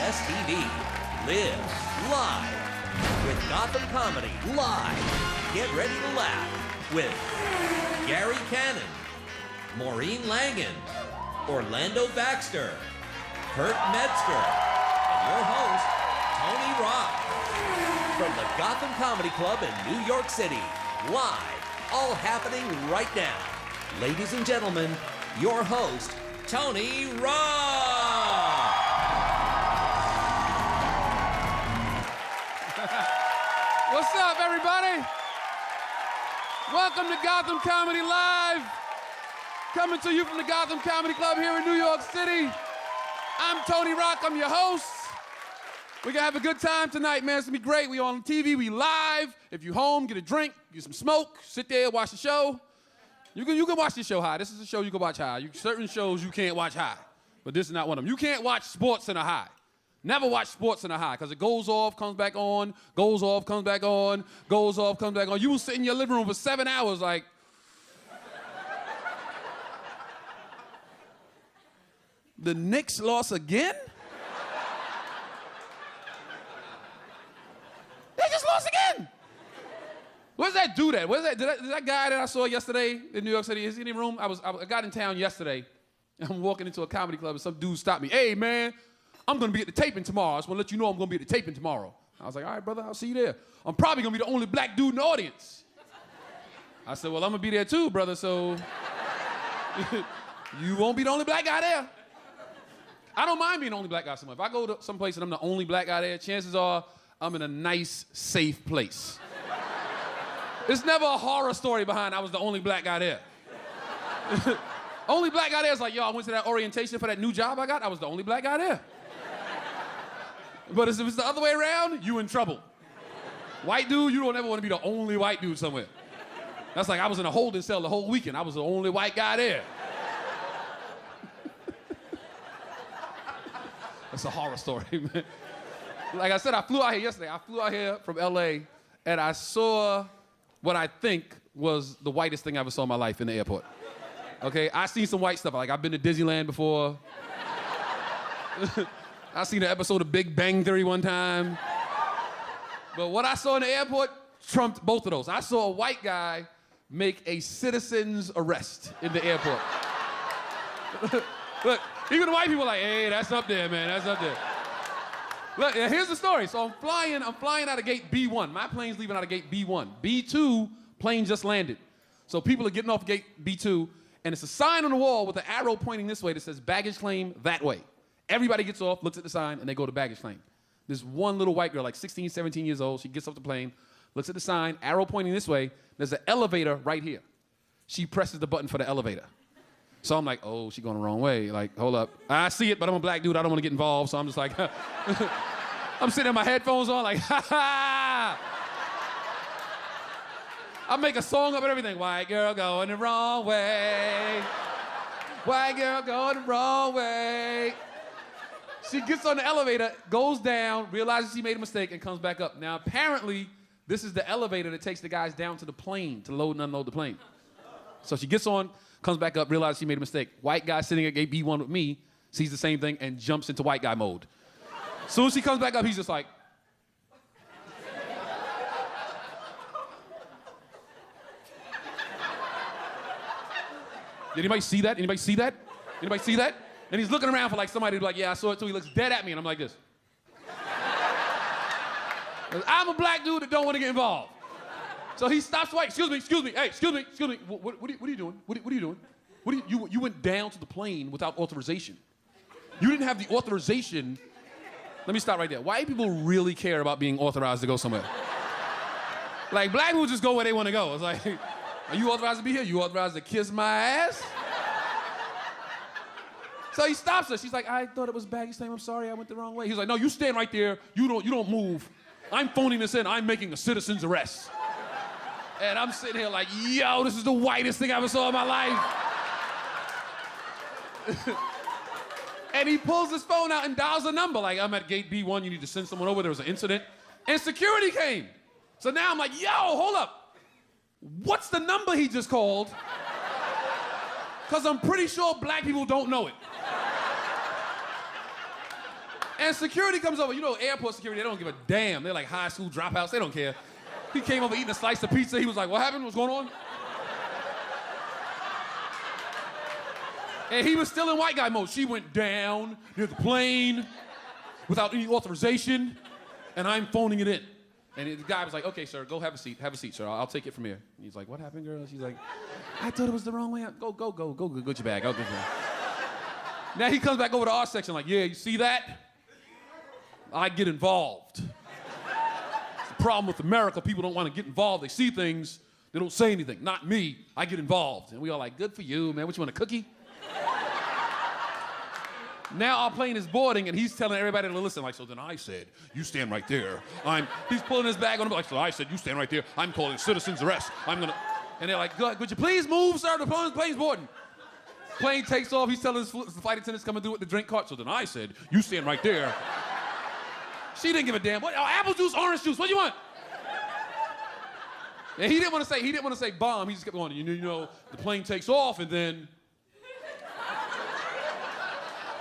TV lives live with Gotham Comedy Live. Get ready to laugh with Gary Cannon, Maureen Langan, Orlando Baxter, Kurt Metzger, and your host, Tony Rock. From the Gotham Comedy Club in New York City, live, all happening right now. Ladies and gentlemen, your host, Tony Rock. What's up, everybody? Welcome to Gotham Comedy Live. Coming to you from the Gotham Comedy Club here in New York City. I'm Tony Rock, I'm your host. We're gonna have a good time tonight, man. It's gonna be great. We on TV, we live. If you're home, get a drink, get some smoke, sit there, watch the show. You can watch this show high. This is a show you can watch high. Certain shows you can't watch high, but this is not one of them. You can't watch sports in a high. Never watch sports in a high, because it goes off, comes back on, goes off, comes back on, goes off, comes back on. You will sit in your living room for 7 hours like, the Knicks lost again? They just lost again. Where does that do that? Where's that? Did that guy that I saw yesterday in New York City, is he in the room? I got in town yesterday, and I'm walking into a comedy club, and some dude stopped me. Hey, man, I'm gonna be at the taping tomorrow. I just wanna let you know I'm gonna be at the taping tomorrow. I was like, all right, brother, I'll see you there. I'm probably gonna be the only black dude in the audience. I said, well, I'm gonna be there too, brother, so you won't be the only black guy there. I don't mind being the only black guy somewhere. If I go to someplace and I'm the only black guy there, chances are I'm in a nice, safe place. There's never a horror story behind I was the only black guy there. Only black guy there is like, yo, I went to that orientation for that new job I got. I was the only black guy there. But if it's the other way around, you in trouble. White dude, you don't ever want to be the only white dude somewhere. That's like I was in a holding cell the whole weekend. I was the only white guy there. That's a horror story, man. Like I said, I flew out here yesterday. I flew out here from LA, and I saw what I think was the whitest thing I ever saw in my life in the airport. Okay, I seen some white stuff. Like, I've been to Disneyland before. I seen an episode of Big Bang Theory one time. But what I saw in the airport trumped both of those. I saw a white guy make a citizen's arrest in the airport. Look, even the white people are like, hey, that's up there, man, that's up there. Look, here's the story. So I'm flying out of gate B1. My plane's leaving out of gate B1. B2, plane just landed. So people are getting off gate B2, and it's a sign on the wall with an arrow pointing this way that says baggage claim that way. Everybody gets off, looks at the sign, and they go to baggage claim. There's one little white girl, like 16, 17 years old. She gets off the plane, looks at the sign, arrow pointing this way. There's an elevator right here. She presses the button for the elevator. So I'm like, oh, she going the wrong way. Like, hold up. I see it, but I'm a black dude. I don't want to get involved. So I'm just like, I'm sitting with my headphones on like, ha ha. I make a song up and everything. White girl going the wrong way. White girl going the wrong way. She gets on the elevator, goes down, realizes she made a mistake, and comes back up. Now, apparently, this is the elevator that takes the guys down to the plane to load and unload the plane. So she gets on, comes back up, realizes she made a mistake. White guy sitting at gate B1 with me sees the same thing and jumps into white guy mode. As soon as she comes back up, he's just like, did anybody see that? Anybody see that? Anybody see that? And he's looking around for like somebody to be like, yeah, I saw it too. He looks dead at me, and I'm like this. I'm a black dude that don't want to get involved. So he stops white. Excuse me, hey, excuse me. What are you doing? What are you doing? You went down to the plane without authorization. You didn't have the authorization. Let me stop right there. White people really care about being authorized to go somewhere. Like, black people just go where they want to go. It's like, are you authorized to be here? You authorized to kiss my ass? So he stops her. She's like, I thought it was baggage claim. I'm sorry, I went the wrong way. He's like, no, you stand right there. You don't move. I'm phoning this in. I'm making a citizen's arrest. And I'm sitting here like, yo, this is the whitest thing I ever saw in my life. And he pulls his phone out and dials a number. Like, I'm at gate B1, you need to send someone over. There was an incident. And security came. So now I'm like, yo, hold up. What's the number he just called? Because I'm pretty sure black people don't know it. And security comes over. You know, airport security, they don't give a damn. They're like high school dropouts. They don't care. He came over eating a slice of pizza. He was like, what happened? What's going on? And he was still in white guy mode. She went down near the plane without any authorization, and I'm phoning it in. And the guy was like, okay, sir, go have a seat. Have a seat, sir. I'll take it from here. And he's like, what happened, girl? She's like, I thought it was the wrong way. Go get your bag. Go get your bag. Now he comes back over to our section like, yeah, you see that? I get involved. It's the problem with America. People don't want to get involved. They see things. They don't say anything. Not me. I get involved. And we all like, good for you, man. What, you want, a cookie? Now our plane is boarding, and he's telling everybody to listen. Like, so then I said, you stand right there. He's pulling his bag on him. Like, so I said, you stand right there. I'm calling citizen's arrest. And they're like, could you please move, sir? The plane's boarding. Plane takes off. He's telling his flight attendants coming through with the drink cart. So then I said, you stand right there. She didn't give a damn. What? Oh, apple juice, orange juice. What do you want? And he didn't want to say bomb. He just kept going. You know, the plane takes off, and then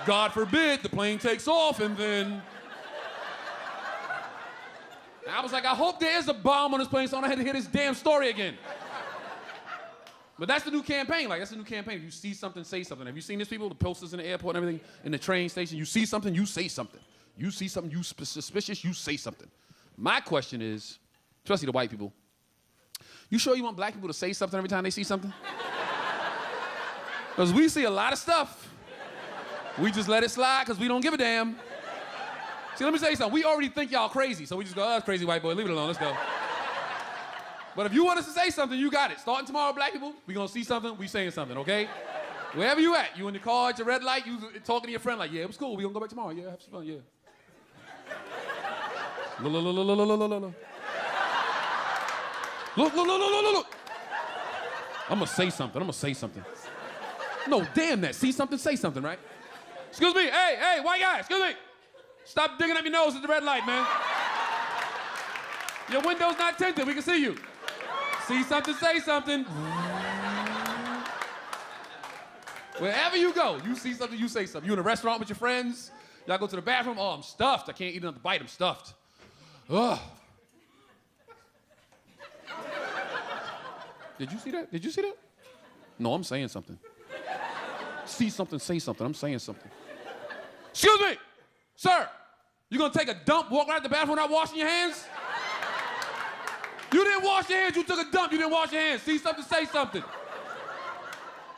God forbid, the plane takes off, and then I was like, I hope there is a bomb on this plane so I don't have to hear this damn story again. But that's the new campaign. Like, that's the new campaign. If you see something, say something. Have you seen these people, the posters in the airport and everything, in the train station? You see something, you say something. You see something, you suspicious, you say something. My question is, especially the white people, you sure you want black people to say something every time they see something? Because we see a lot of stuff. We just let it slide because we don't give a damn. See, let me tell you something. We already think y'all crazy, so we just go, oh, that's crazy white boy, leave it alone, let's go. But if you want us to say something, you got it. Starting tomorrow, black people, we gonna see something, we saying something, okay? Wherever you at, you in the car at your red light, you talking to your friend like, yeah, it was cool, we gonna go back tomorrow, yeah, have some fun, yeah. Look. Look. I'm gonna say something. No, damn that. See something, say something, right? Excuse me, hey, white guy, excuse me. Stop digging up your nose at the red light, man. Your window's not tinted, we can see you. See something, say something. Wherever you go, you see something, you say something. You in a restaurant with your friends, y'all go to the bathroom, oh, I'm stuffed. I can't eat another bite, I'm stuffed. Ugh. Did you see that? No, I'm saying something. See something, say something. I'm saying something. Excuse me, sir. You gonna take a dump, walk right out the bathroom without washing your hands? You didn't wash your hands, you took a dump, you didn't wash your hands. See something, say something.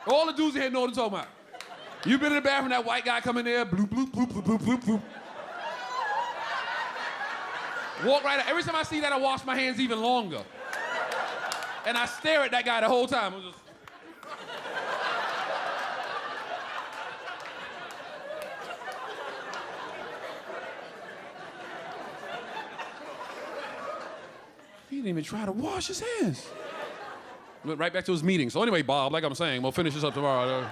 All the dudes in here know what I'm talking about. You been in the bathroom, that white guy come in there, bloop, bloop, bloop, bloop, bloop, bloop, bloop. Walk right out. Every time I see that, I wash my hands even longer. And I stare at that guy the whole time. I'm just... He didn't even try to wash his hands. Went right back to his meeting. So anyway, Bob, like I'm saying, we'll finish this up tomorrow.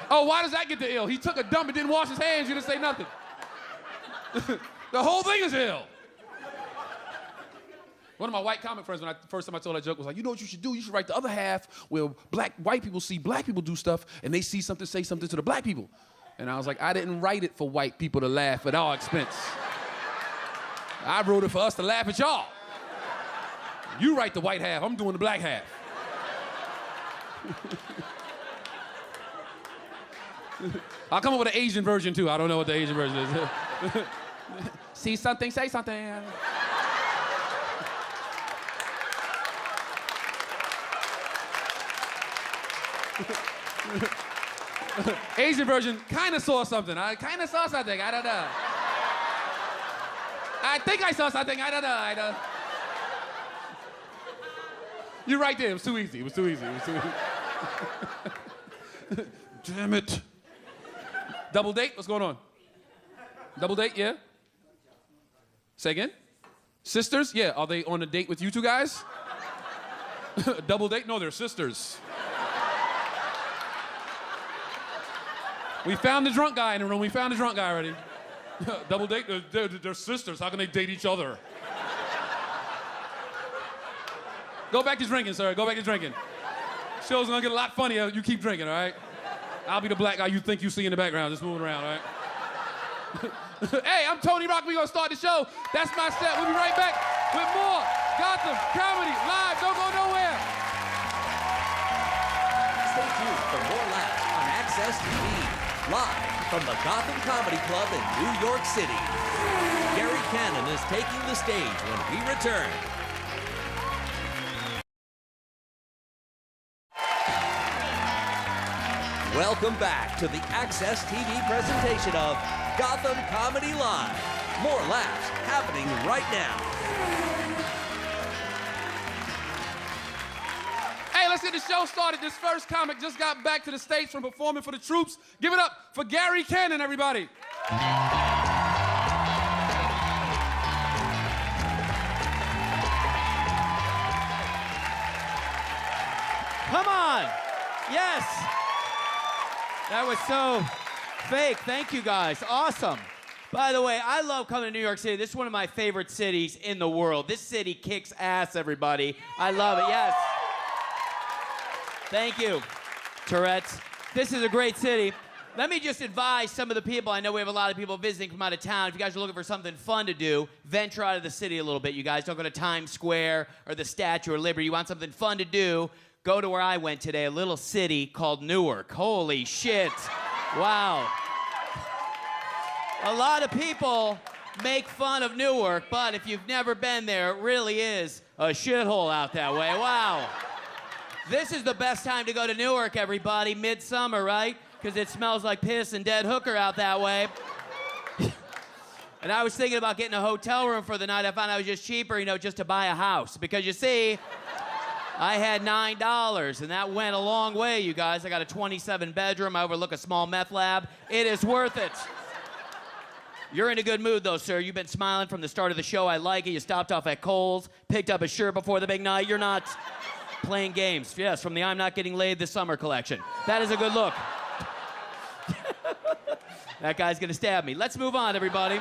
Oh, why does that get to ill? He took a dump and didn't wash his hands. You didn't say nothing. The whole thing is ill. One of my white comic friends, first time I told that joke, was like, you know what you should do? You should write the other half where white people see black people do stuff and they see something, say something to the black people. And I was like, I didn't write it for white people to laugh at our expense. I wrote it for us to laugh at y'all. You write the white half, I'm doing the black half. I'll come up with an Asian version too. I don't know what the Asian version is. See something, say something. Asian version, kinda saw something. I kinda saw something, I don't know. I think I saw something, I don't know. You're right there, it was too easy. Damn it. Double date, what's going on? Double date, yeah? Say again? Sisters, yeah, are they on a date with you two guys? Double date? No, they're sisters. We found the drunk guy in the room. We found the drunk guy already. Double date? They're sisters. How can they date each other? Go back to drinking, sir. Go back to drinking. Show's gonna get a lot funnier. You keep drinking, all right? I'll be the black guy you think you see in the background, just moving around, all right? Hey, I'm Tony Rock. We're going to start the show. That's my set. We'll be right back with more Gotham Comedy Live. Don't go nowhere. Stay tuned for more laughs on Access TV. Live from the Gotham Comedy Club in New York City. Gary Cannon is taking the stage when we return. Welcome back to the Access TV presentation of Gotham Comedy Live. More laughs happening right now. Hey, let's get the show started. This first comic just got back to the States from performing for the troops. Give it up for Gary Cannon, everybody. Come on. Yes. That was so fake. Thank you, guys. Awesome. By the way, I love coming to New York City. This is one of my favorite cities in the world. This city kicks ass, everybody. I love it. Yes. Thank you, Tourette's. This is a great city. Let me just advise some of the people. I know we have a lot of people visiting from out of town. If you guys are looking for something fun to do, venture out of the city a little bit, you guys. Don't go to Times Square or the Statue of Liberty. You want something fun to do, go to where I went today, a little city called Newark. Holy shit. Wow. A lot of people make fun of Newark, but if you've never been there, it really is a shithole out that way. Wow. This is the best time to go to Newark, everybody. Midsummer, right? Because it smells like piss and dead hooker out that way. And I was thinking about getting a hotel room for the night. I found out it was just cheaper, just to buy a house. Because you see, I had $9, and that went a long way, you guys. I got a 27-bedroom. I overlook a small meth lab. It is worth it. You're in a good mood, though, sir. You've been smiling from the start of the show. I like it. You stopped off at Kohl's, picked up a shirt before the big night. You're not playing games. Yes, from the I'm Not Getting Laid this summer collection. That is a good look. That guy's going to stab me. Let's move on, everybody.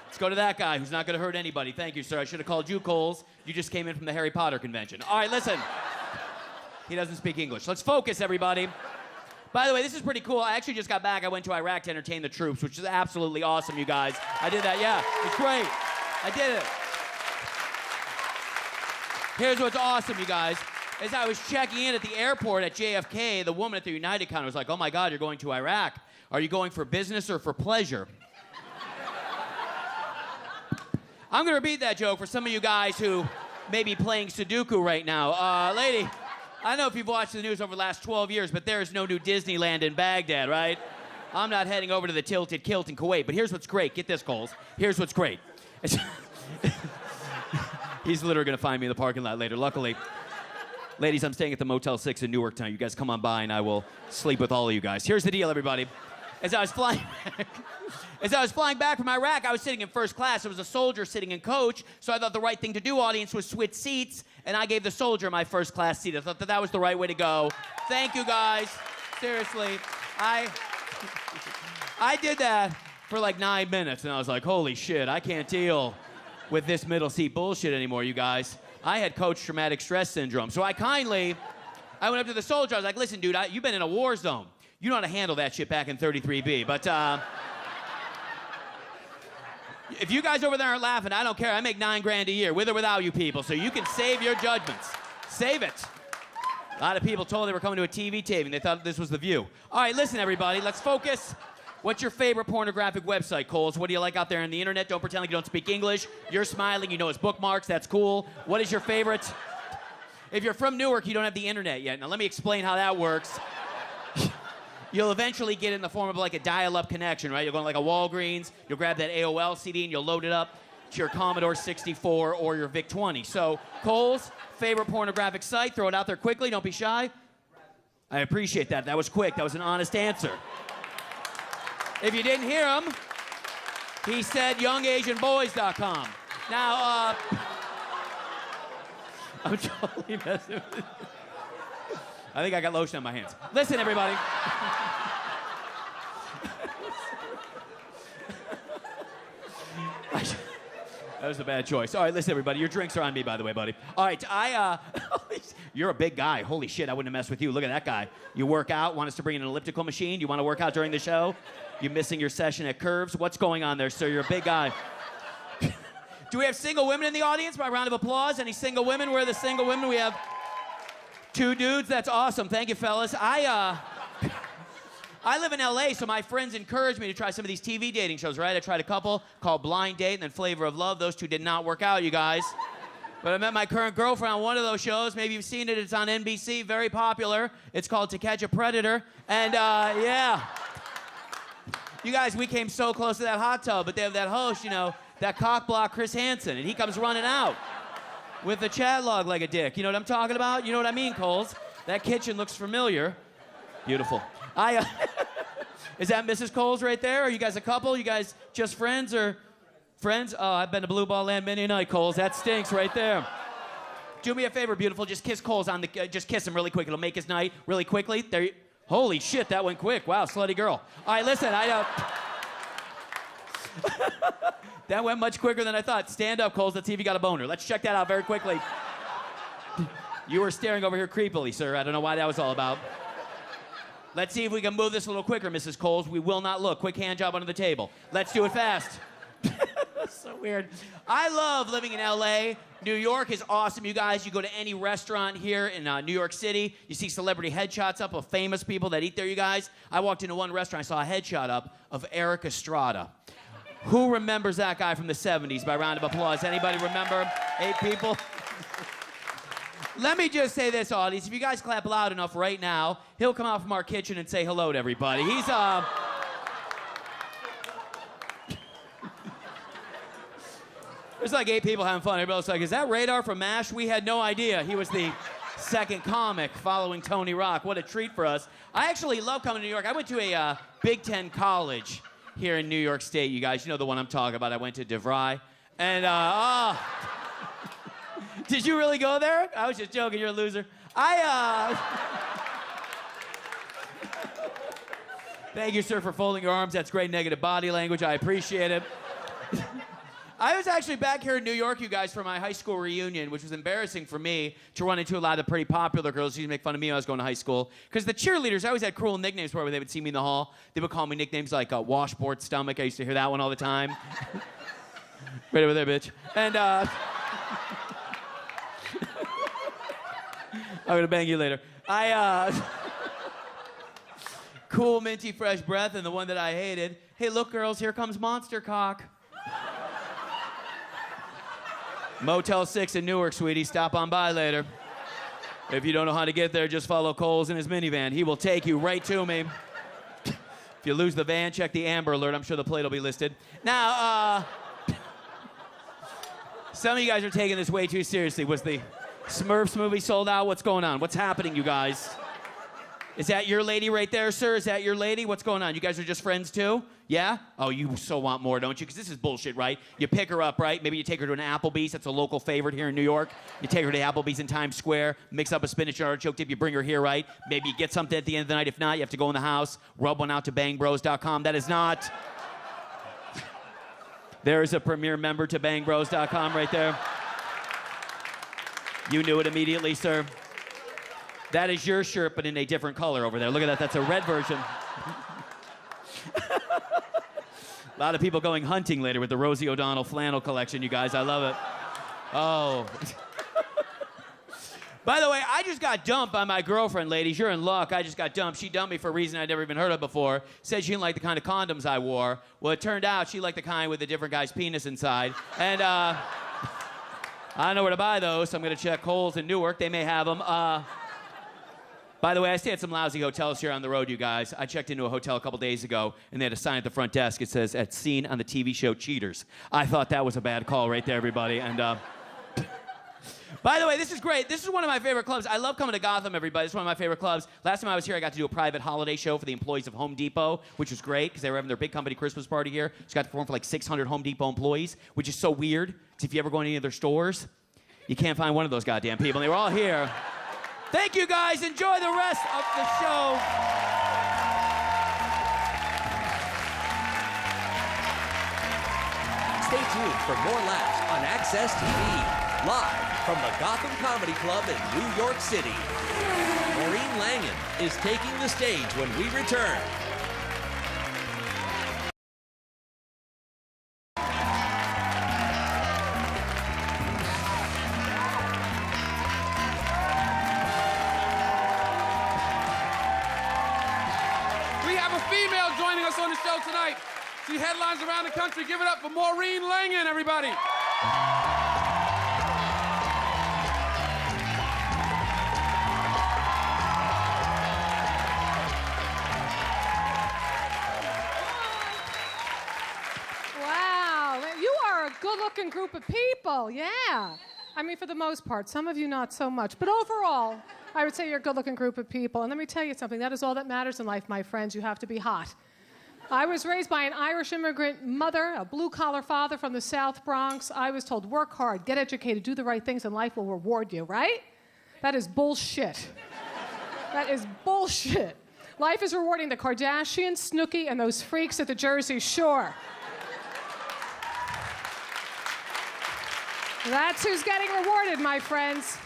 Let's go to that guy who's not going to hurt anybody. Thank you, sir. I should have called you Kohl's. You just came in from the Harry Potter convention. All right, listen. He doesn't speak English. Let's focus, everybody. By the way, this is pretty cool. I actually just got back. I went to Iraq to entertain the troops, which is absolutely awesome, you guys. I did that, yeah. It's great. I did it. Here's what's awesome, you guys. As I was checking in at the airport at JFK, the woman at the United counter was like, "Oh my God, you're going to Iraq. Are you going for business or for pleasure?" I'm going to repeat that joke for some of you guys who may be playing Sudoku right now. Lady, I don't know if you've watched the news over the last 12 years, but there is no new Disneyland in Baghdad, right? I'm not heading over to the Tilted Kilt in Kuwait, but here's what's great. Get this, Coles. Here's what's great. He's literally going to find me in the parking lot later, luckily. Ladies, I'm staying at the Motel 6 in Newark tonight. You guys come on by and I will sleep with all of you guys. Here's the deal, everybody. As I was flying back from Iraq, I was sitting in first class. There was a soldier sitting in coach, so I thought the right thing to do, audience, was switch seats, and I gave the soldier my first class seat. I thought that was the right way to go. Thank you, guys. Seriously. I did that for like 9 minutes, and I was like, holy shit, I can't deal with this middle seat bullshit anymore, you guys. I had coach traumatic stress syndrome, so I went up to the soldier. I was like, listen, dude, you've been in a war zone. You know how to handle that shit back in 33B, but if you guys over there aren't laughing, I don't care. I make $9 grand a year, with or without you people, so you can save your judgments. Save it. A lot of people told they were coming to a TV taping. They thought this was The View. All right, listen, everybody, let's focus. What's your favorite pornographic website, Coles? What do you like out there on the internet? Don't pretend like you don't speak English. You're smiling, you know it's bookmarks, that's cool. What is your favorite? If you're from Newark, you don't have the internet yet. Now let me explain how that works. You'll eventually get in the form of like a dial-up connection, right? You'll go to like a Walgreens, you'll grab that AOL CD and you'll load it up to your Commodore 64 or your VIC-20. So, Coles, favorite pornographic site, throw it out there quickly, don't be shy. I appreciate that. That was quick, that was an honest answer. If you didn't hear him, he said youngasianboys.com. Now, I'm totally messing with it. I think I got lotion on my hands. Listen, everybody. That was a bad choice. All right, listen, everybody. Your drinks are on me, by the way, buddy. All right, you're a big guy. Holy shit, I wouldn't have messed with you. Look at that guy. You work out, want us to bring in an elliptical machine? You want to work out during the show? You're missing your session at Curves? What's going on there, sir? You're a big guy. Do we have single women in the audience? By a round of applause. Any single women? Where are the single women? We have 2 dudes. That's awesome. Thank you, fellas. I live in LA, so my friends encouraged me to try some of these TV dating shows, right? I tried a couple called Blind Date and then Flavor of Love. Those 2 did not work out, you guys. But I met my current girlfriend on one of those shows. Maybe you've seen it. It's on NBC. Very popular. It's called To Catch a Predator. And, yeah. You guys, we came so close to that hot tub, but they have that host, you know, that cockblock Chris Hansen, and he comes running out with the chat log like a dick. You know what I'm talking about? You know what I mean, Coles? That kitchen looks familiar. Beautiful. Is that Mrs. Coles right there? Are you guys a couple? You guys just friends or friends? Oh, I've been to Blue Ball Land many a night, Coles. That stinks right there. Do me a favor, beautiful. Just kiss Coles on the. Just kiss him really quick. It'll make his night really quickly. There. Holy shit, that went quick. Wow, slutty girl. All right, listen. That went much quicker than I thought. Stand up, Coles. Let's see if you got a boner. Let's check that out very quickly. You were staring over here creepily, sir. I don't know why that was all about. Let's see if we can move this a little quicker, Mrs. Coles. We will not look. Quick hand job under the table. Let's do it fast. That's so weird. I love living in LA. New York is awesome, you guys. You go to any restaurant here in New York City, you see celebrity headshots up of famous people that eat there, you guys. I walked into one restaurant, I saw a headshot up of Eric Estrada. Who remembers that guy from the 70s? By round of applause. Anybody remember? 8 people? Let me just say this, audience. If you guys clap loud enough right now, he'll come out from our kitchen and say hello to everybody. He's, There's like 8 people having fun. Everybody's like, is that Radar from MASH? We had no idea. He was the second comic following Tony Rock. What a treat for us. I actually love coming to New York. I went to a Big Ten college here in New York State, you guys. You know the one I'm talking about. I went to DeVry. And, did you really go there? I was just joking. You're a loser. Thank you, sir, for folding your arms. That's great negative body language. I appreciate it. I was actually back here in New York, you guys, for my high school reunion, which was embarrassing for me to run into a lot of the pretty popular girls who used to make fun of me when I was going to high school. Because the cheerleaders, I always had cruel nicknames where they would see me in the hall. They would call me nicknames like washboard stomach. I used to hear that one all the time. Right over there, bitch. And, I'm gonna bang you later. Cool, minty, fresh breath, and the one that I hated. Hey, look, girls, here comes Monster Cock. Motel 6 in Newark, sweetie. Stop on by later. If you don't know how to get there, just follow Coles in his minivan. He will take you right to me. If you lose the van, check the Amber Alert. I'm sure the plate will be listed. Now, some of you guys are taking this way too seriously. Was the Smurfs movie sold out? What's going on? What's happening, you guys? Is that your lady right there, sir? Is that your lady? What's going on? You guys are just friends too? Yeah? Oh, you so want more, don't you? Because this is bullshit, right? You pick her up, right? Maybe you take her to an Applebee's. That's a local favorite here in New York. You take her to Applebee's in Times Square, mix up a spinach and artichoke dip. You bring her here, right? Maybe you get something at the end of the night. If not, you have to go in the house, rub one out to bangbros.com. That is not... There is a premier member to bangbros.com right there. You knew it immediately, sir. That is your shirt, but in a different color over there. Look at that. That's a red version. A lot of people going hunting later with the Rosie O'Donnell flannel collection, you guys. I love it. Oh. By the way, I just got dumped by my girlfriend, ladies. You're in luck. I just got dumped. She dumped me for a reason I'd never even heard of before. Said she didn't like the kind of condoms I wore. Well, it turned out she liked the kind with a different guy's penis inside. And, I don't know where to buy those, so I'm going to check Kohl's in Newark. They may have them. By the way, I stay at some lousy hotels here on the road, you guys. I checked into a hotel a couple days ago, and they had a sign at the front desk. It says, "As seen on the TV show Cheaters." I thought that was a bad call right there, everybody. And, by the way, this is great. This is one of my favorite clubs. I love coming to Gotham, everybody. This is one of my favorite clubs. Last time I was here, I got to do a private holiday show for the employees of Home Depot, which was great because they were having their big company Christmas party here. Just got to perform for like 600 Home Depot employees, which is so weird because if you ever go into any of their stores, you can't find one of those goddamn people. And they were all here. Thank you, guys. Enjoy the rest of the show. Stay tuned for more laughs on Access TV, live from the Gotham Comedy Club in New York City. Maureen Langan is taking the stage when we return. We have a female joining us on the show tonight. She headlines around the country. Give it up for Maureen Langan, everybody. Wow, you are a good-looking group of people, yeah. I mean, for the most part, some of you not so much, but overall, I would say you're a good-looking group of people. And let me tell you something, that is all that matters in life, my friends. You have to be hot. I was raised by an Irish immigrant mother, a blue-collar father from the South Bronx. I was told, work hard, get educated, do the right things, and life will reward you, right? That is bullshit. That is bullshit. Life is rewarding the Kardashians, Snooki, and those freaks at the Jersey Shore. That's who's getting rewarded, my friends.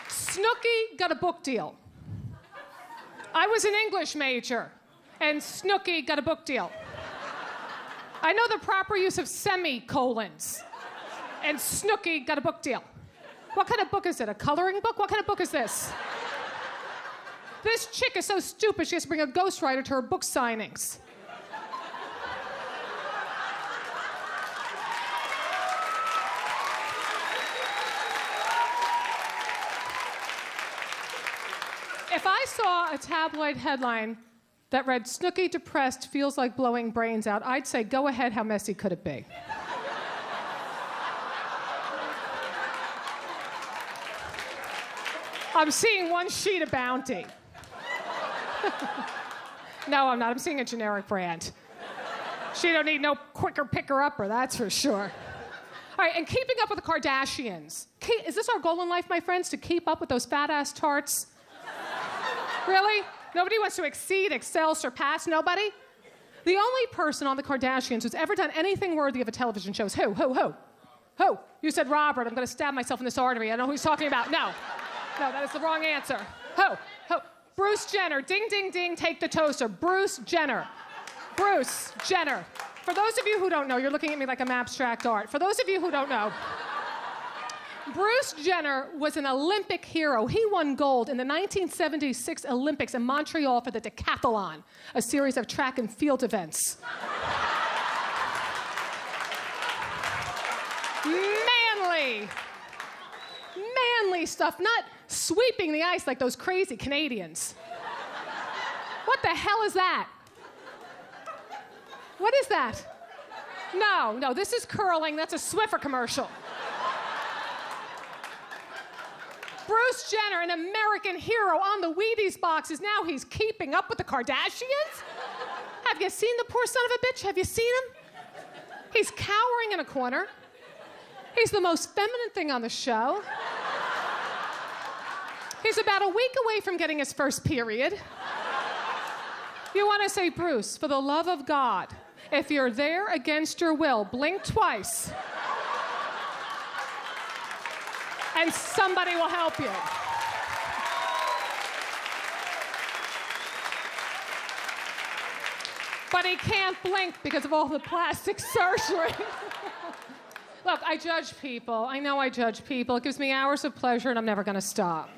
Snooki got a book deal. I was an English major, and Snooki got a book deal. I know the proper use of semicolons, and Snooki got a book deal. What kind of book is it? A coloring book? What kind of book is this? This chick is so stupid she has to bring a ghostwriter to her book signings. If I saw a tabloid headline that read, Snooki depressed, feels like blowing brains out, I'd say, go ahead, how messy could it be? I'm seeing one sheet of Bounty. No, I'm not. I'm seeing a generic brand. She don't need no quicker picker-upper, that's for sure. All right, and keeping up with the Kardashians. Is this our goal in life, my friends, to keep up with those fat-ass tarts? Really? Nobody wants to exceed, excel, surpass? Nobody? The only person on the Kardashians who's ever done anything worthy of a television show is who? Who? You said Robert. I'm going to stab myself in this artery. I know who he's talking about. No, that is the wrong answer. Who? Bruce Jenner. Ding, ding, ding, take the toaster. Bruce Jenner. For those of you who don't know, you're looking at me like I'm abstract art. For those of you who don't know, Bruce Jenner was an Olympic hero. He won gold in the 1976 Olympics in Montreal for the decathlon, a series of track and field events. Manly stuff, not sweeping the ice like those crazy Canadians. What the hell is that? What is that? No, this is curling. That's a Swiffer commercial. Bruce Jenner, an American hero on the Wheaties boxes. Now he's keeping up with the Kardashians? Have you seen the poor son of a bitch? Have you seen him? He's cowering in a corner. He's the most feminine thing on the show. He's about a week away from getting his first period. You want to say, Bruce, for the love of God, if you're there against your will, blink twice. And somebody will help you. But he can't blink because of all the plastic surgery. Look, I judge people. I know I judge people. It gives me hours of pleasure, and I'm never going to stop.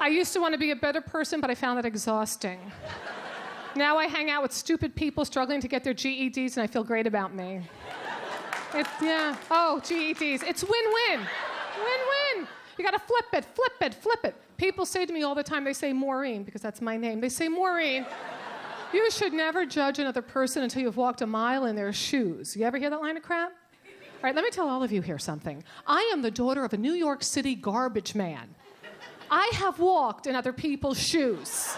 I used to want to be a better person, but I found that exhausting. Now I hang out with stupid people struggling to get their GEDs, and I feel great about me. GEDs. It's win-win. Win-win. You gotta flip it. People say to me all the time, they say Maureen, because that's my name. They say, Maureen, you should never judge another person until you've walked a mile in their shoes. You ever hear that line of crap? All right, let me tell all of you here something. I am the daughter of a New York City garbage man. I have walked in other people's shoes.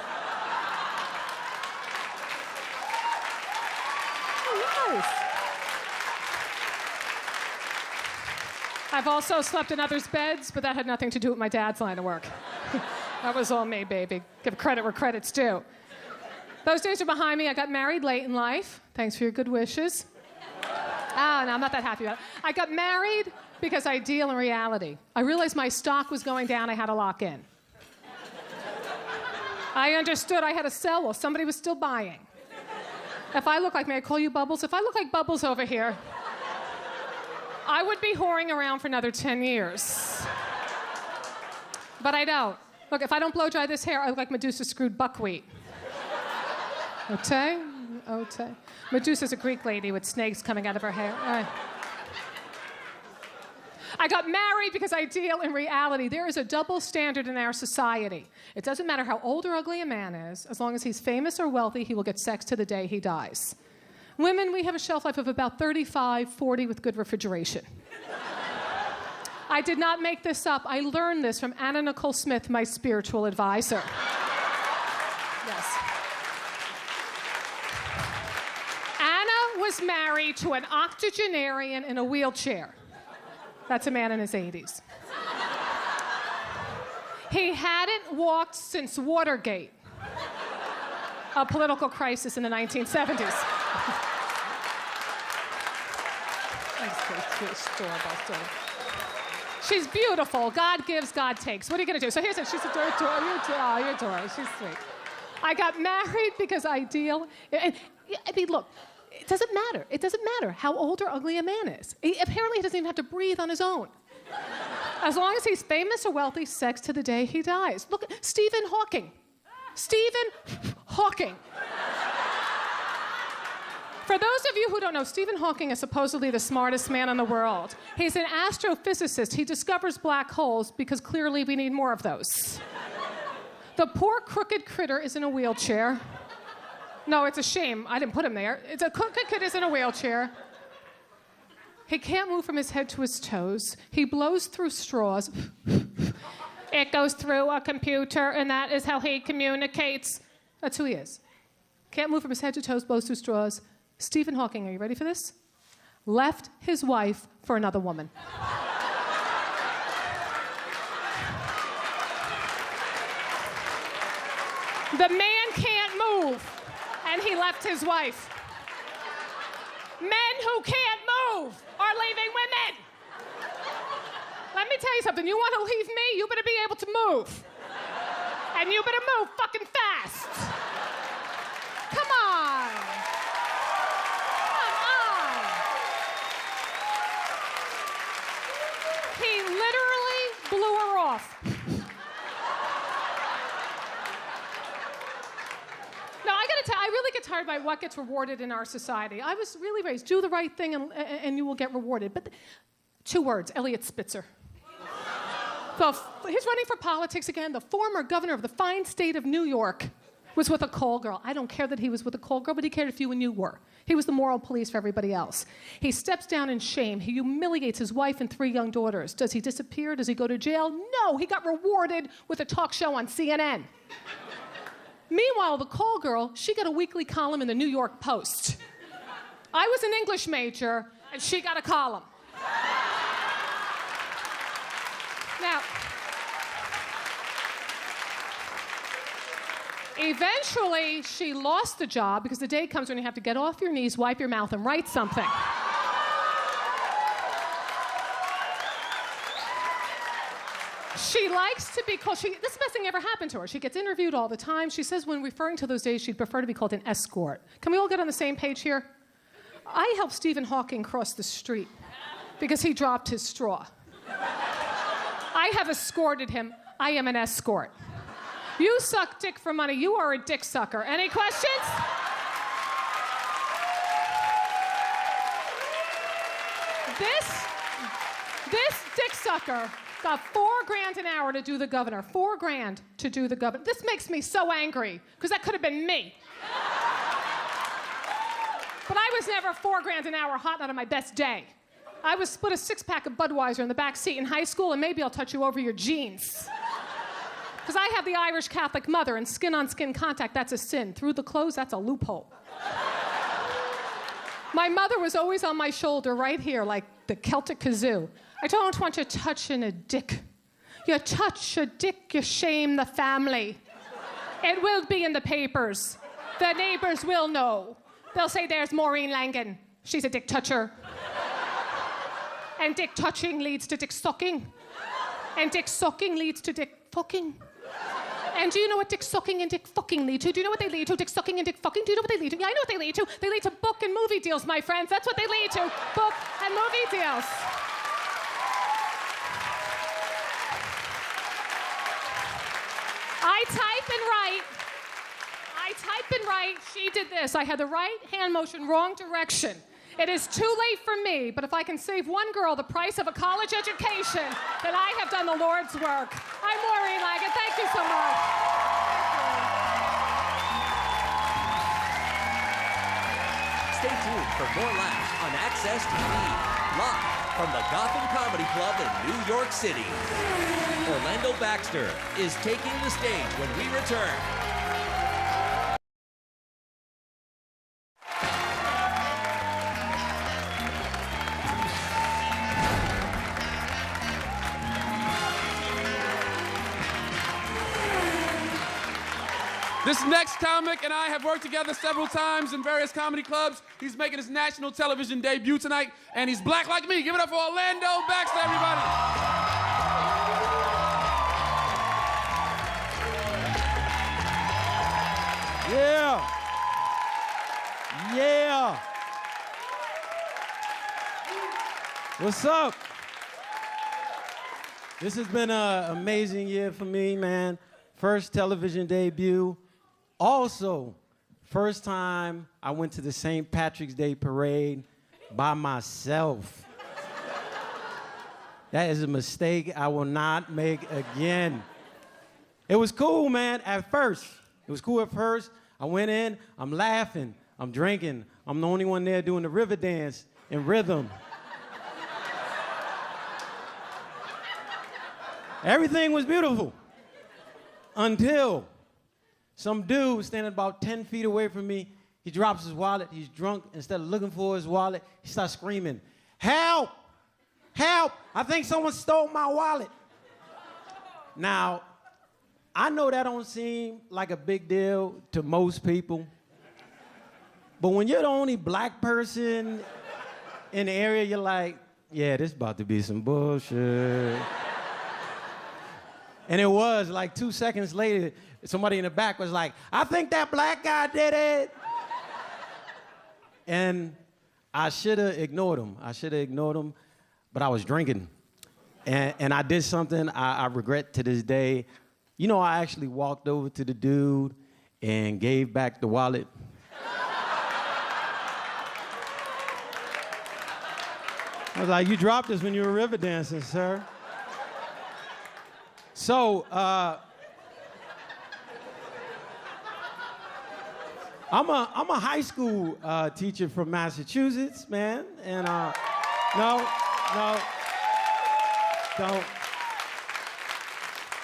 Oh, nice. I've also slept in others' beds, but that had nothing to do with my dad's line of work. That was all me, baby. Give credit where credit's due. Those days are behind me. I got married late in life. Thanks for your good wishes. Oh, no, I'm not that happy about it. I got married because I deal in reality. I realized my stock was going down. I had to lock in. I understood I had to sell while somebody was still buying. If I look like, may I call you Bubbles? If I look like Bubbles over here, I would be whoring around for another 10 years. But I don't. Look, if I don't blow dry this hair, I look like Medusa screwed buckwheat. Okay? Okay. Medusa's a Greek lady with snakes coming out of her hair. All right. I got married because I deal in reality. There is a double standard in our society. It doesn't matter how old or ugly a man is. As long as he's famous or wealthy, he will get sex to the day he dies. Women, we have a shelf life of about 35, 40 with good refrigeration. I did not make this up. I learned this from Anna Nicole Smith, my spiritual advisor. Yes. Anna was married to an octogenarian in a wheelchair. That's a man in his 80s. He hadn't walked since Watergate, a political crisis in the 1970s. She's beautiful. God gives, God takes. What are you going to do? So here's it. She's a you're She's sweet. I got married because I deal. I mean, look, it doesn't matter. It doesn't matter how old or ugly a man is. Apparently, he doesn't even have to breathe on his own. As long as he's famous or wealthy, sex to the day he dies. Look, Stephen Hawking. Stephen Hawking. For those of you who don't know, Stephen Hawking is supposedly the smartest man in the world. He's an astrophysicist. He discovers black holes because clearly we need more of those. The poor crooked critter is in a wheelchair. No, it's a shame. I didn't put him there. It's a crooked kid is in a wheelchair. He can't move from his head to his toes. He blows through straws. It goes through a computer, and that is how he communicates. That's who he is. Can't move from his head to toes, blows through straws. Stephen Hawking, are you ready for this? Left his wife for another woman. The man can't move, and he left his wife. Men who can't move are leaving women. Let me tell you something. You want to leave me? You better be able to move. And you better move fucking fast. Come on. He literally blew her off. Now, I gotta tell you, I really get tired by what gets rewarded in our society. I was really raised, do the right thing and you will get rewarded. But 2 words, Elliot Spitzer. He's running for politics again. The former governor of the fine state of New York was with a call girl. I don't care that he was with a call girl, but he cared if you and you were. He was the moral police for everybody else. He steps down in shame. He humiliates his wife and 3 young daughters. Does he disappear? Does he go to jail? No, he got rewarded with a talk show on CNN. Meanwhile, the call girl, she got a weekly column in the New York Post. I was an English major, and she got a column. Now, eventually, she lost the job because the day comes when you have to get off your knees, wipe your mouth, and write something. She likes to be called, this is the best thing ever happened to her. She gets interviewed all the time. She says when referring to those days, she'd prefer to be called an escort. Can we all get on the same page here? I helped Stephen Hawking cross the street because he dropped his straw. I have escorted him. I am an escort. You suck dick for money. You are a dick sucker. Any questions? This dick sucker got $4,000 an hour to do the governor. $4,000 to do the governor. This makes me so angry because that could have been me. But I was never $4,000 an hour hot, not on my best day. I was split a 6-pack of Budweiser in the back seat in high school, and maybe I'll touch you over your jeans. Because I have the Irish Catholic mother, and skin-on-skin contact, that's a sin. Through the clothes, that's a loophole. My mother was always on my shoulder right here, like the Celtic kazoo. I don't want you touching a dick. You touch a dick, you shame the family. It will be in the papers. The neighbors will know. They'll say, there's Maureen Langan. She's a dick toucher. And dick touching leads to dick sucking. And dick sucking leads to dick fucking. And do you know what dick sucking and dick fucking lead to? Do you know what they lead to? Dick sucking and dick fucking? Do you know what they lead to? Yeah, I know what they lead to. They lead to book and movie deals, my friends. That's what they lead to. Book and movie deals. I type and write. She did this. I had the right hand motion, wrong direction. It is too late for me, but if I can save one girl the price of a college education, then I have done the Lord's work. I'm Maureen Langan. Thank you so much. Stay tuned for more laughs on Access TV, live from the Gotham Comedy Club in New York City. Orlando Baxter is taking the stage when we return. This next comic and I have worked together several times in various comedy clubs. He's making his national television debut tonight, and he's black like me. Give it up for Orlando Baxter, everybody. Yeah. Yeah. What's up? This has been an amazing year for me, man. First television debut. Also, first time I went to the St. Patrick's Day parade by myself. That is a mistake I will not make again. It was cool, man, at first. It was cool at first. I went in, I'm laughing, I'm drinking. I'm the only one there doing the river dance in rhythm. Everything was beautiful until some dude standing about 10 feet away from me, he drops his wallet, he's drunk. Instead of looking for his wallet, he starts screaming, "Help! Help! I think someone stole my wallet." Now, I know that don't seem like a big deal to most people, but when you're the only black person in the area, you're like, yeah, this about to be some bullshit. And it was like 2 seconds later, somebody in the back was like, "I think that black guy did it." And I should have ignored him. But I was drinking. And I did something I regret to this day. You know, I actually walked over to the dude and gave back the wallet. I was like, "You dropped this when you were river dancing, sir." So, I'm a high school teacher from Massachusetts, man, and no,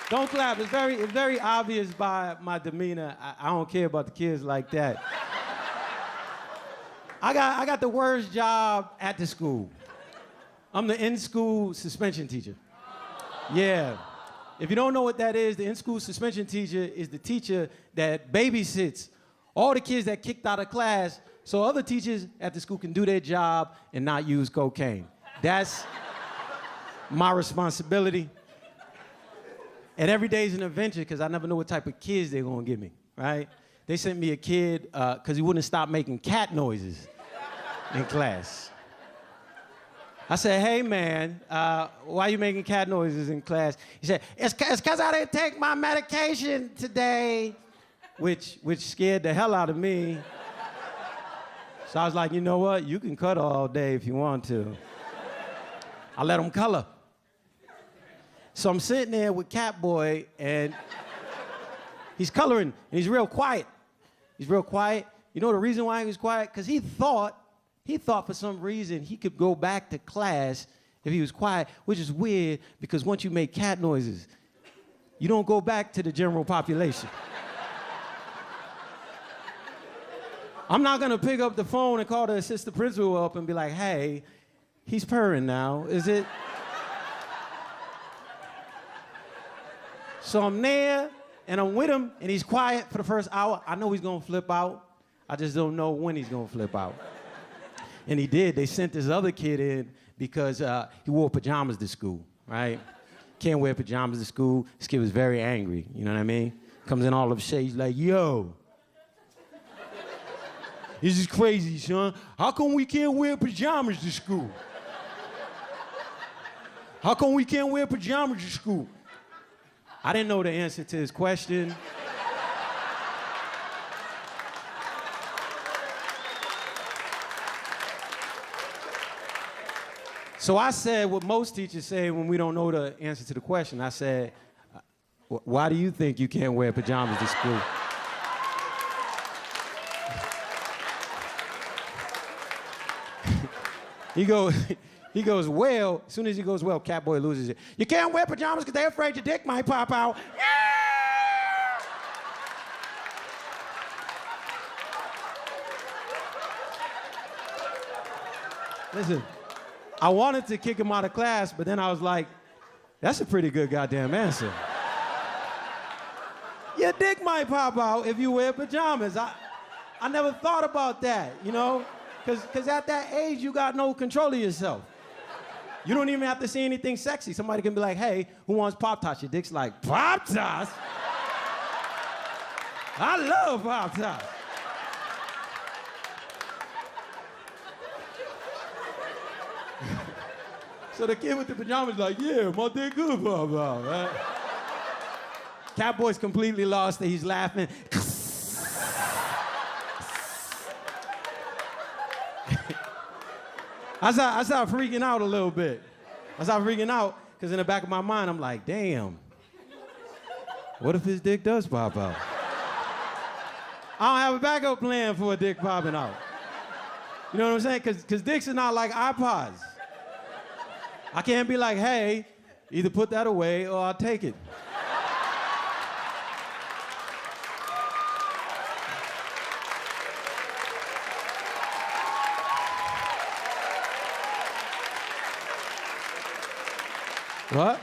don't clap. It's very obvious by my demeanor. I don't care about the kids like that. I got the worst job at the school. I'm the in-school suspension teacher. Yeah. If you don't know what that is, the in-school suspension teacher is the teacher that babysits all the kids that kicked out of class so other teachers at the school can do their job and not use cocaine. That's my responsibility. And every day is an adventure because I never know what type of kids they're gonna give me, right? They sent me a kid because he wouldn't stop making cat noises in class. I said, "Hey, man, why are you making cat noises in class?" He said, it's because I didn't take my medication today, which scared the hell out of me. So I was like, "You know what? You can cut all day if you want to." I let him color. So I'm sitting there with Catboy, and he's coloring, and he's real quiet. You know the reason why he was quiet? Because he thought for some reason he could go back to class if he was quiet, which is weird because once you make cat noises, you don't go back to the general population. I'm not gonna pick up the phone and call the assistant principal up and be like, "Hey, he's purring now, is it?" So I'm there and I'm with him and he's quiet for the first hour. I know he's gonna flip out. I just don't know when he's gonna flip out. And he did. They sent this other kid in because he wore pajamas to school, right? Can't wear pajamas to school. This kid was very angry, you know what I mean? Comes in all of shades like, yo, this is crazy, son. How come we can't wear pajamas to school? How come we can't wear pajamas to school? I didn't know the answer to his question. So I said what most teachers say when we don't know the answer to the question. I said, why do you think you can't wear pajamas to school? He goes, well, as soon as he goes, well, Catboy loses it. You can't wear pajamas because they're afraid your dick might pop out. Listen, I wanted to kick him out of class, but then I was like, that's a pretty good goddamn answer. Your dick might pop out if you wear pajamas. I never thought about that, you know? Because at that age, you got no control of yourself. You don't even have to say anything sexy. Somebody can be like, hey, who wants Pop-Tarts? Your dick's like, Pop-Tarts? I love Pop-Tarts. So the kid with the pajamas like, yeah, my dick good pop out, right? Catboy's completely lost it. He's laughing. I started freaking out a little bit. I started freaking out because in the back of my mind, I'm like, damn, what if his dick does pop out? I don't have a backup plan for a dick popping out. You know what I'm saying? Because dicks are not like iPods. I can't be like, hey, either put that away or I'll take it. What?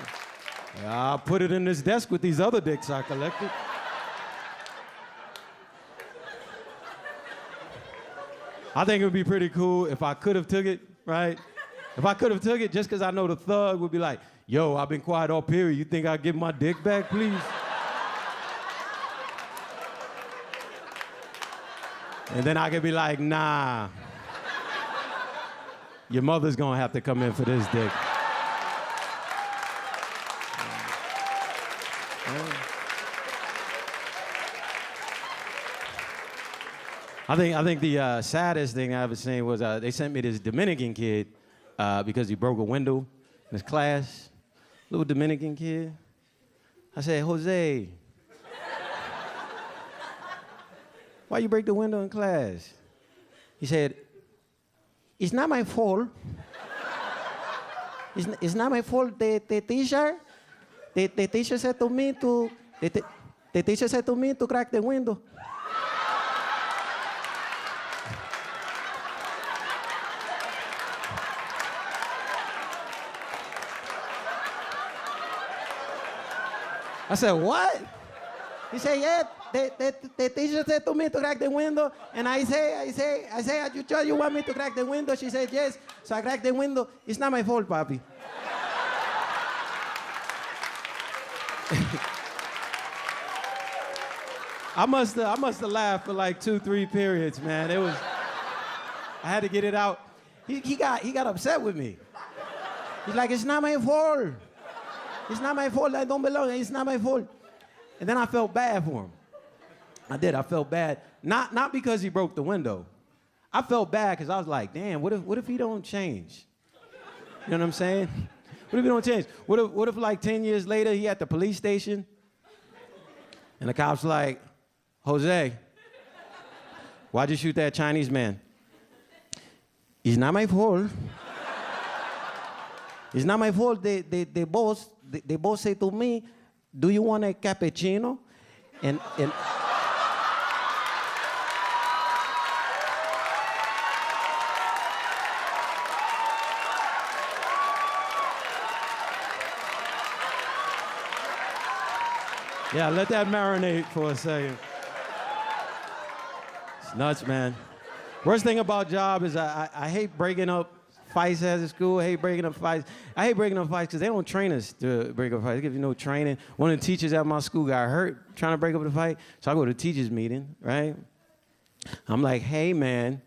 I'll put it in this desk with these other dicks I collected. I think it would be pretty cool if I could have took it, right? If I could have took it, just because I know the thug would be like, yo, I've been quiet all period. You think I'll give my dick back, please? And then I could be like, nah. Your mother's gonna have to come in for this dick. I think the saddest thing I ever seen was they sent me this Dominican kid because he broke a window in his class. Little Dominican kid. I said, Jose, why you break the window in class? He said, it's not my fault. It's not my fault. The teacher said to me the teacher said to me to crack the window. I said, what? He said, yeah, the teacher said to me to crack the window, and I say, are you sure you want me to crack the window? She said, yes. So I cracked the window. It's not my fault, papi. I must have laughed for like 2-3 periods, man. I had to get it out. He got upset with me. He's like, it's not my fault. It's not my fault. I don't belong. It's not my fault. And then I felt bad for him. I did. I felt bad. Not because he broke the window. I felt bad because I was like, damn, what if he don't change? You know what I'm saying? What if he don't change? What if like 10 years later he at the police station and the cop's like, Jose, why'd you shoot that Chinese man? It's not my fault. It's not my fault. The boss said to me, do you want a cappuccino? And yeah, let that marinate for a second. It's nuts, man. Worst thing about job is I hate breaking up fights at the school. I hate breaking up fights. I hate breaking up fights because they don't train us to break up fights. They give you no training. One of the teachers at my school got hurt trying to break up the fight. So I go to the teachers meeting, right? I'm like, hey, man,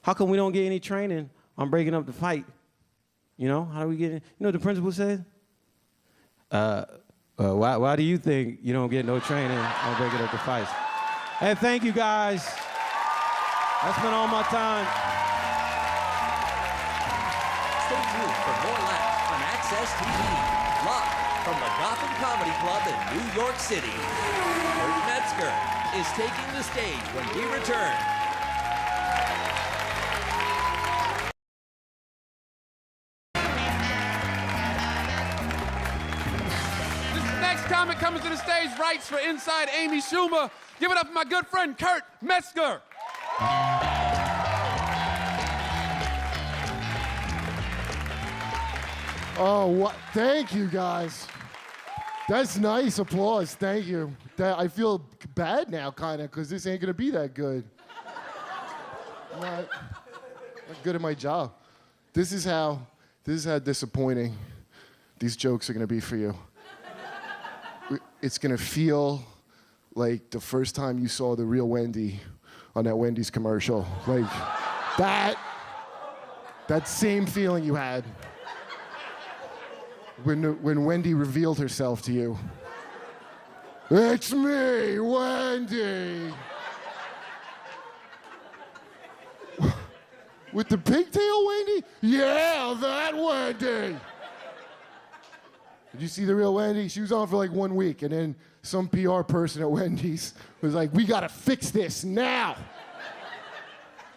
how come we don't get any training on breaking up the fight? You know, how do we get it? You know what the principal said? Why do you think you don't get no training on breaking up the fights? And thank you, guys. That's been all my time. Stay tuned for more laughs on Access TV, live from the Gotham Comedy Club in New York City. Kurt Metzger is taking the stage when we return. This next comic coming to the stage writes for Inside Amy Schumer. Give it up for my good friend, Kurt Metzger. Oh, what? Thank you, guys. That's nice applause. Thank you. I feel bad now, kind of, because this ain't going to be that good. I'm not good at my job. This is how disappointing these jokes are going to be for you. It's going to feel like the first time you saw the real Wendy on that Wendy's commercial. Like, that same feeling you had when Wendy revealed herself to you. It's me, Wendy. With the pigtail Wendy? Yeah, that Wendy. Did you see the real Wendy? She was on for like 1 week, and then some PR person at Wendy's was like, we gotta fix this now.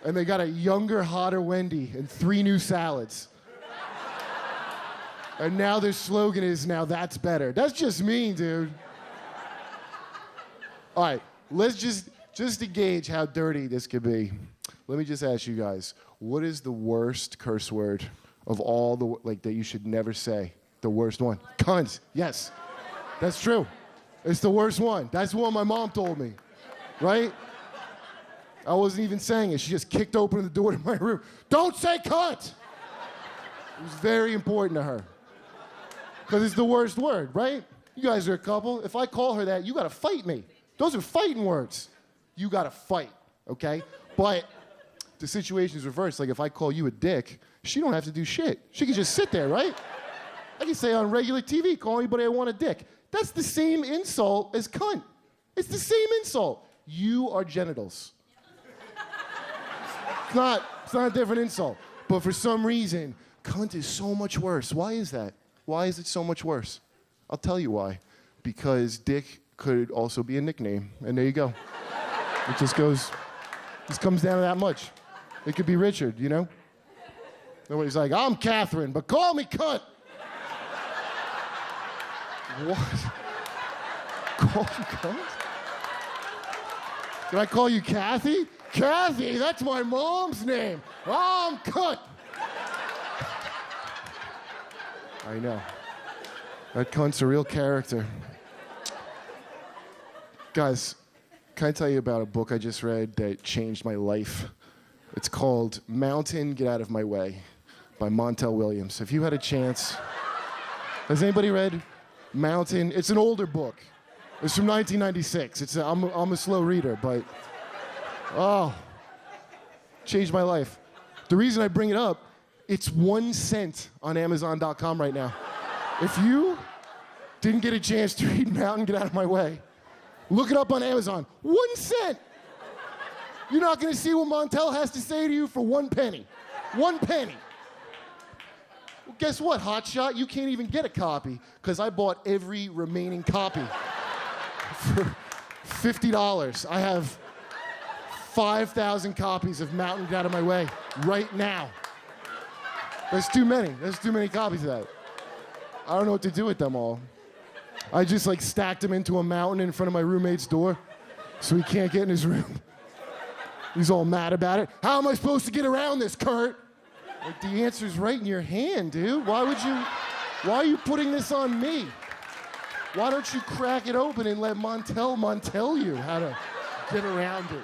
And they got a younger, hotter Wendy and 3 new salads. And now their slogan is, now that's better. That's just mean, dude. All right, let's just to gauge how dirty this could be, let me just ask you guys, what is the worst curse word of all the, that you should never say? The worst one? Cunt, yes. That's true. It's the worst one. That's the one my mom told me, right? I wasn't even saying it. She just kicked open the door to my room. Don't say cunt! It was very important to her. Because it's the worst word, right? You guys are a couple. If I call her that, you gotta fight me. Those are fighting words. You gotta fight, okay? But the situation's reversed. Like if I call you a dick, she don't have to do shit. She can just sit there, right? I can say on regular TV, call anybody I want a dick. That's the same insult as cunt. It's the same insult. You are genitals. It's not a different insult. But for some reason, cunt is so much worse. Why is that? Why is it so much worse? I'll tell you why. Because dick could also be a nickname, and there you go. It just comes down to that much. It could be Richard, you know? Nobody's like, I'm Catherine, but call me cunt. What? Call you cunt? Did I call you Kathy? Kathy, that's my mom's name. I'm cunt. I know. That cunt's a real character. Guys, can I tell you about a book I just read that changed my life? It's called Mountain, Get Out of My Way by Montel Williams. If you had a chance, has anybody read Mountain? It's an older book. It's from 1996. I'm a slow reader, but changed my life. The reason I bring it up, it's 1 cent on Amazon.com right now. If you didn't get a chance to read Mountain, Get Out of My Way, look it up on Amazon. 1 cent. You're not going to see what Montel has to say to you for 1 penny. 1 penny. Well, guess what, hotshot? You can't even get a copy because I bought every remaining copy for $50. I have 5,000 copies of Mountain, Get Out of My Way right now. There's too many. There's too many copies of that. I don't know what to do with them all. I just stacked them into a mountain in front of my roommate's door so he can't get in his room. He's all mad about it. How am I supposed to get around this, Kurt? The answer's right in your hand, dude. Why are you putting this on me? Why don't you crack it open and let Montel you how to get around it?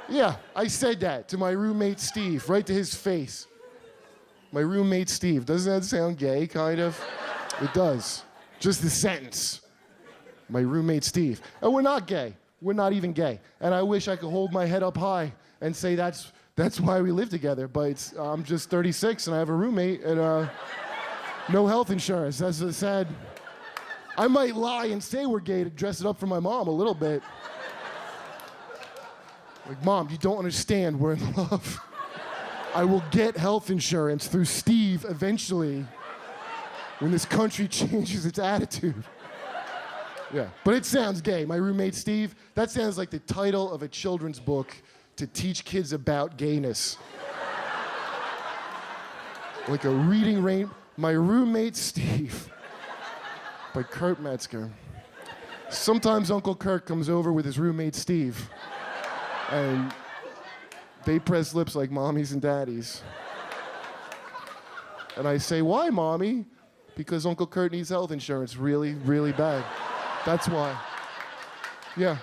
Yeah, I said that to my roommate Steve, right to his face. My roommate Steve. Doesn't that sound gay, kind of? It does. Just the sentence. My roommate Steve. And we're not gay. We're not even gay. And I wish I could hold my head up high and say that's why we live together. But I'm just 36 and I have a roommate and no health insurance. That's a sad. I might lie and say we're gay to dress it up for my mom a little bit. Like, Mom, you don't understand. We're in love. I will get health insurance through Steve eventually when this country changes its attitude. Yeah, but it sounds gay. My roommate Steve, that sounds like the title of a children's book to teach kids about gayness. Like a reading rain. My roommate Steve by Kurt Metzger. Sometimes Uncle Kurt comes over with his roommate Steve and they press lips like mommies and daddies. And I say, why, Mommy? Because Uncle Kurt needs health insurance really, really bad. That's why. Yeah.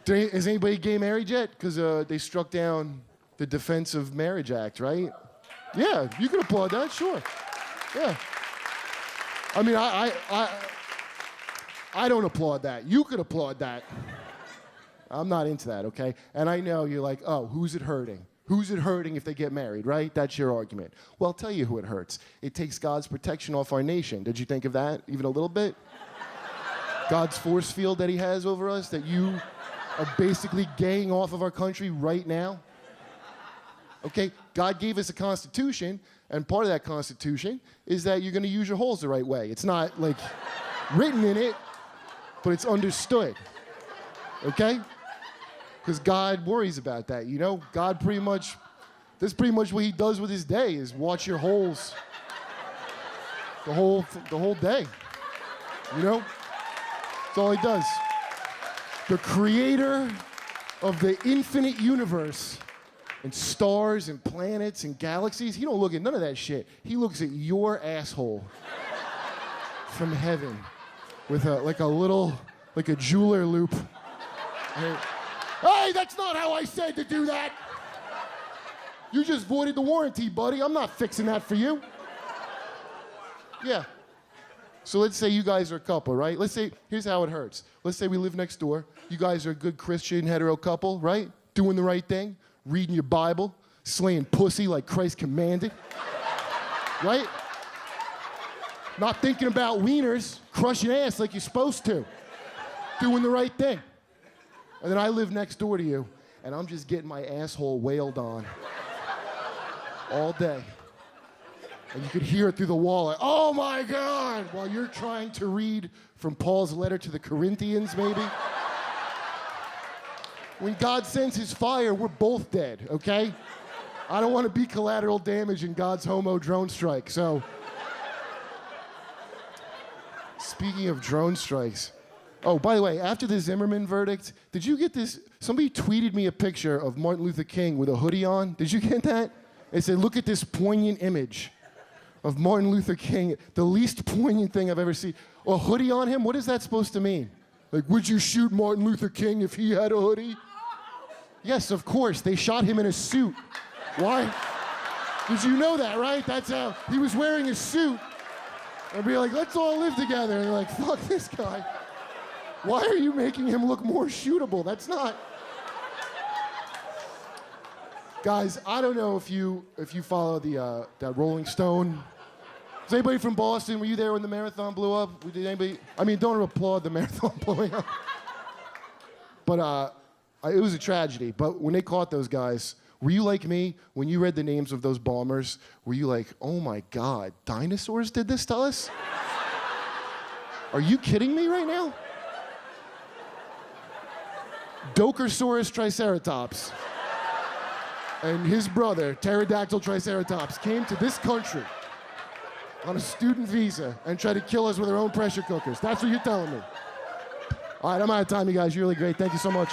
Is anybody gay married yet? Because they struck down the Defense of Marriage Act, right? Yeah, you can applaud that, sure. Yeah. I mean, I don't applaud that. You could applaud that. I'm not into that, okay? And I know you're like, oh, who's it hurting? Who's it hurting if they get married, right? That's your argument. Well, I'll tell you who it hurts. It takes God's protection off our nation. Did you think of that even a little bit? God's force field that he has over us, that you are basically gaying off of our country right now. Okay, God gave us a constitution, and part of that constitution is that you're gonna use your holes the right way. It's not like written in it, but it's understood, okay? Because God worries about that, you know? God pretty much, that's pretty much what he does with his day, is watch your holes the whole day, you know? That's all he does. The creator of the infinite universe and stars and planets and galaxies, he don't look at none of that shit. He looks at your asshole from heaven with like a jeweler loop. Hey, that's not how I said to do that. You just voided the warranty, buddy. I'm not fixing that for you. Yeah. So let's say you guys are a couple, right? Let's say, here's how it hurts. Let's say we live next door. You guys are a good Christian hetero couple, right? Doing the right thing, reading your Bible, slaying pussy like Christ commanded, right? Not thinking about wieners, crushing ass like you're supposed to. Doing the right thing. And then I live next door to you, and I'm just getting my asshole wailed on all day. And you could hear it through the wall, like, oh my God, while you're trying to read from Paul's letter to the Corinthians, maybe. When God sends his fire, we're both dead, okay? I don't want to be collateral damage in God's homo drone strike, so. Speaking of drone strikes. Oh, by the way, after the Zimmerman verdict, did you get this? Somebody tweeted me a picture of Martin Luther King with a hoodie on. Did you get that? It said, look at this poignant image of Martin Luther King, the least poignant thing I've ever seen. A hoodie on him? What is that supposed to mean? Like, would you shoot Martin Luther King if he had a hoodie? Yes, of course. They shot him in a suit. Why? Did you know that, right? That's how he was wearing a suit. And be like, let's all live together. And they're like, fuck this guy. Why are you making him look more shootable? That's not. Guys, I don't know if you follow that Rolling Stone. Is anybody from Boston? Were you there when the marathon blew up? Did anybody? I mean, don't applaud the marathon blowing up. But it was a tragedy. But when they caught those guys, were you like me? When you read the names of those bombers, were you like, oh my God, dinosaurs did this to us? Are you kidding me right now? Dokersaurus triceratops and his brother, pterodactyl triceratops, came to this country on a student visa and tried to kill us with their own pressure cookers. That's what you're telling me. All right, I'm out of time, you guys. You're really great. Thank you so much.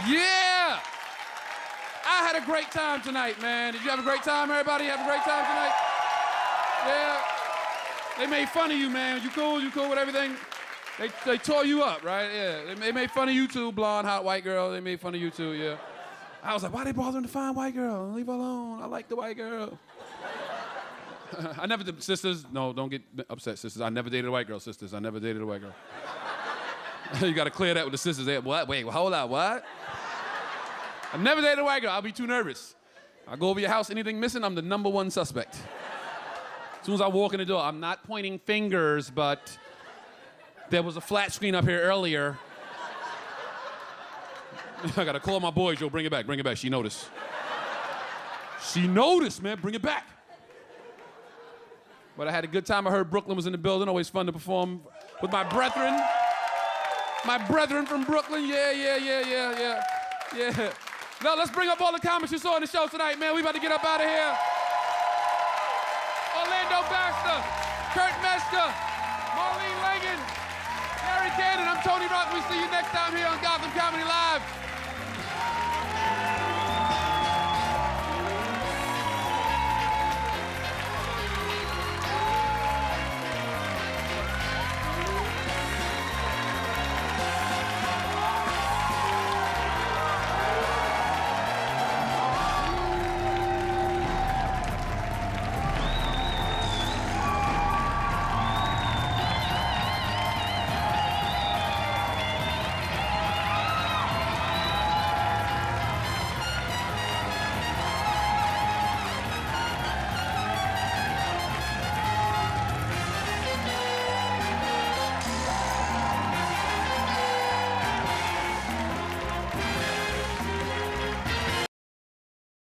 Yeah! I had a great time tonight, man. Did you have a great time, everybody? Have a great time tonight? Yeah. They made fun of you, man. You cool? You cool with everything? They tore you up, right? Yeah. They made fun of you too, blonde, hot white girl. They made fun of you too, yeah. I was like, why they bothering to find white girl? Leave her alone. I like the white girl. I never did, sisters, no, don't get upset, sisters. I never dated a white girl, sisters. I never dated a white girl. You gotta clear that with the sisters. What? Wait, hold on, what? I never dated a white girl. I'll be too nervous. I go over your house, anything missing, I'm the #1 suspect. As soon as I walk in the door, I'm not pointing fingers, but there was a flat screen up here earlier. I gotta call my boys, yo, bring it back. She noticed. She noticed, man, bring it back. But I had a good time. I heard Brooklyn was in the building. Always fun to perform with my brethren. My brethren from Brooklyn. Yeah. Now let's bring up all the comics you saw in the show tonight, man. We about to get up out of here. Orlando Baxter, Kurt Metzger, Maureen Langan, Gary Cannon. I'm Tony Rock. We see you next time here on Gotham Comedy Live.